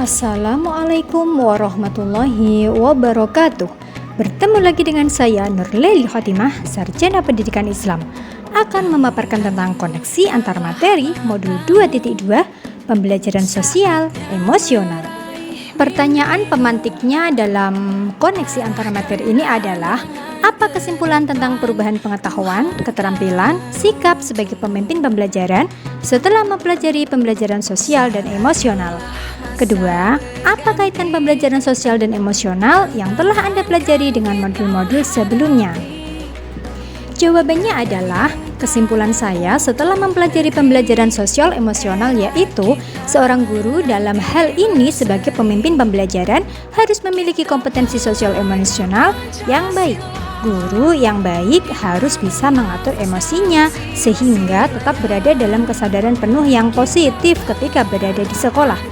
Assalamualaikum warahmatullahi wabarakatuh. Bertemu lagi dengan saya Nurleli Khotimah, Sarjana Pendidikan Islam, akan memaparkan tentang koneksi antar materi modul 2.2 pembelajaran sosial emosional. Pertanyaan pemantiknya dalam koneksi antar materi ini adalah: apa kesimpulan tentang perubahan pengetahuan, keterampilan, sikap sebagai pemimpin pembelajaran setelah mempelajari pembelajaran sosial dan emosional? Kedua, apa kaitan pembelajaran sosial dan emosional yang telah Anda pelajari dengan modul-modul sebelumnya? Jawabannya adalah, kesimpulan saya setelah mempelajari pembelajaran sosial emosional yaitu seorang guru dalam hal ini sebagai pemimpin pembelajaran harus memiliki kompetensi sosial emosional yang baik. Guru yang baik harus bisa mengatur emosinya sehingga tetap berada dalam kesadaran penuh yang positif ketika berada di sekolah.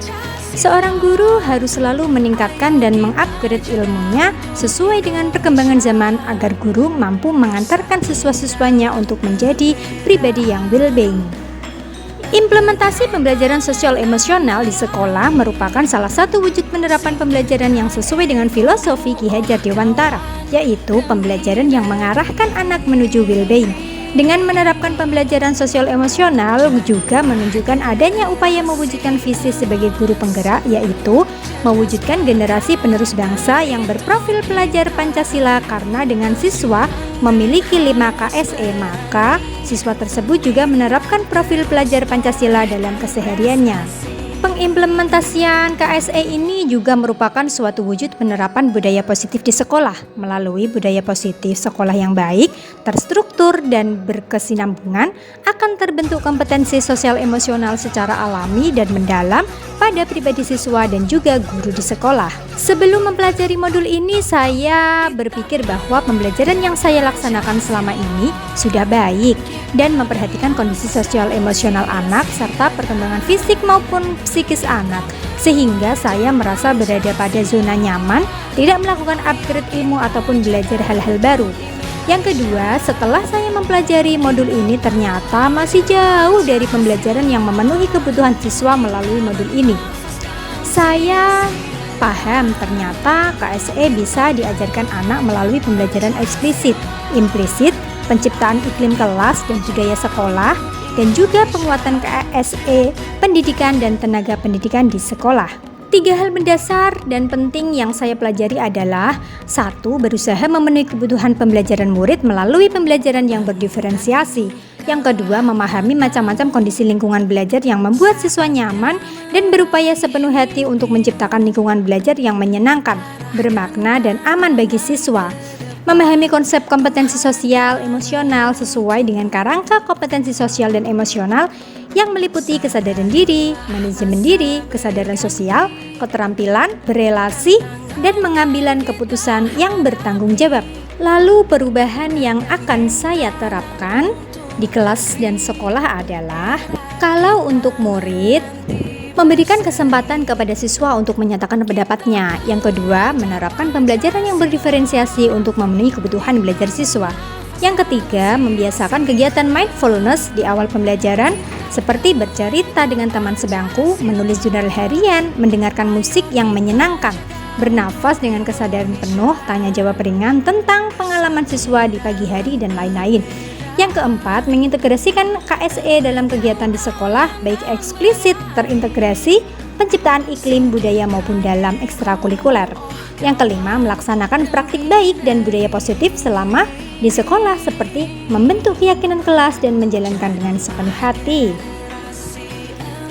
Seorang guru harus selalu meningkatkan dan mengupgrade ilmunya sesuai dengan perkembangan zaman agar guru mampu mengantarkan siswa-siswanya untuk menjadi pribadi yang well-being. Implementasi pembelajaran sosial emosional di sekolah merupakan salah satu wujud penerapan pembelajaran yang sesuai dengan filosofi Ki Hajar Dewantara, yaitu pembelajaran yang mengarahkan anak menuju well-being. Dengan menerapkan pembelajaran sosial emosional juga menunjukkan adanya upaya mewujudkan visi sebagai guru penggerak, yaitu mewujudkan generasi penerus bangsa yang berprofil pelajar Pancasila, karena dengan siswa memiliki 5 KSE, maka siswa tersebut juga menerapkan profil pelajar Pancasila dalam kesehariannya. Pengimplementasian KSE ini juga merupakan suatu wujud penerapan budaya positif di sekolah. Melalui budaya positif, sekolah yang baik, terstruktur, dan berkesinambungan akan terbentuk kompetensi sosial emosional secara alami dan mendalam pada pribadi siswa dan juga guru di sekolah. Sebelum mempelajari modul ini, saya berpikir bahwa pembelajaran yang saya laksanakan selama ini sudah baik dan memperhatikan kondisi sosial emosional anak serta perkembangan fisik maupun psikis anak, sehingga saya merasa berada pada zona nyaman, tidak melakukan upgrade ilmu ataupun belajar hal-hal baru. Yang kedua, setelah saya mempelajari modul ini ternyata masih jauh dari pembelajaran yang memenuhi kebutuhan siswa melalui modul ini. Saya paham ternyata KSE bisa diajarkan anak melalui pembelajaran eksplisit, implisit, penciptaan iklim kelas dan budaya sekolah, dan juga penguatan KSE, pendidikan dan tenaga pendidikan di sekolah. 3 hal mendasar dan penting yang saya pelajari adalah: 1. Berusaha memenuhi kebutuhan pembelajaran murid melalui pembelajaran yang berdiferensiasi. Yang kedua, memahami macam-macam kondisi lingkungan belajar yang membuat siswa nyaman dan berupaya sepenuh hati untuk menciptakan lingkungan belajar yang menyenangkan, bermakna, dan aman bagi siswa. Memahami konsep kompetensi sosial emosional sesuai dengan kerangka kompetensi sosial dan emosional yang meliputi kesadaran diri, manajemen diri, kesadaran sosial, keterampilan, berelasi, dan pengambilan keputusan yang bertanggung jawab. Lalu perubahan yang akan saya terapkan di kelas dan sekolah adalah: kalau untuk murid, memberikan kesempatan kepada siswa untuk menyatakan pendapatnya. Yang kedua, menerapkan pembelajaran yang berdiferensiasi untuk memenuhi kebutuhan belajar siswa. Yang ketiga, membiasakan kegiatan mindfulness di awal pembelajaran seperti bercerita dengan teman sebangku, menulis jurnal harian, mendengarkan musik yang menyenangkan, bernafas dengan kesadaran penuh, tanya jawab ringan tentang pengalaman siswa di pagi hari, dan lain-lain. Yang keempat, mengintegrasikan KSE dalam kegiatan di sekolah, baik eksplisit, terintegrasi, penciptaan iklim budaya maupun dalam ekstrakurikuler. Yang kelima, melaksanakan praktik baik dan budaya positif selama di sekolah seperti membentuk keyakinan kelas dan menjalankan dengan sepenuh hati.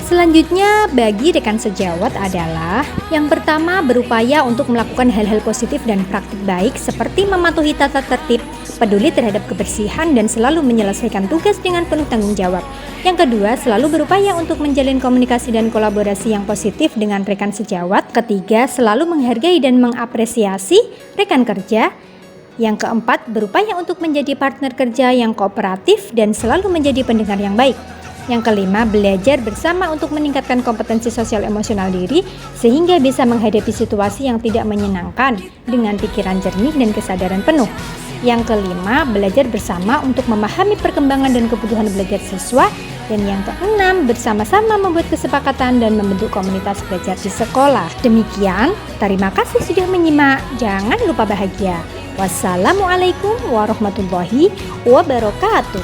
Selanjutnya, bagi rekan sejawat adalah: yang pertama, berupaya untuk melakukan hal-hal positif dan praktik baik seperti mematuhi tata tertib, peduli terhadap kebersihan, dan selalu menyelesaikan tugas dengan penuh tanggung jawab. Yang kedua, selalu berupaya untuk menjalin komunikasi dan kolaborasi yang positif dengan rekan sejawat. Ketiga, selalu menghargai dan mengapresiasi rekan kerja. Yang keempat, berupaya untuk menjadi partner kerja yang kooperatif dan selalu menjadi pendengar yang baik. Yang kelima, belajar bersama untuk meningkatkan kompetensi sosial emosional diri sehingga bisa menghadapi situasi yang tidak menyenangkan dengan pikiran jernih dan kesadaran penuh. Yang kelima, belajar bersama untuk memahami perkembangan dan kebutuhan belajar siswa Dan yang keenam, bersama-sama membuat kesepakatan dan membentuk komunitas belajar di sekolah. Demikian, terima kasih sudah menyimak. Jangan lupa bahagia. Wassalamualaikum warahmatullahi wabarakatuh.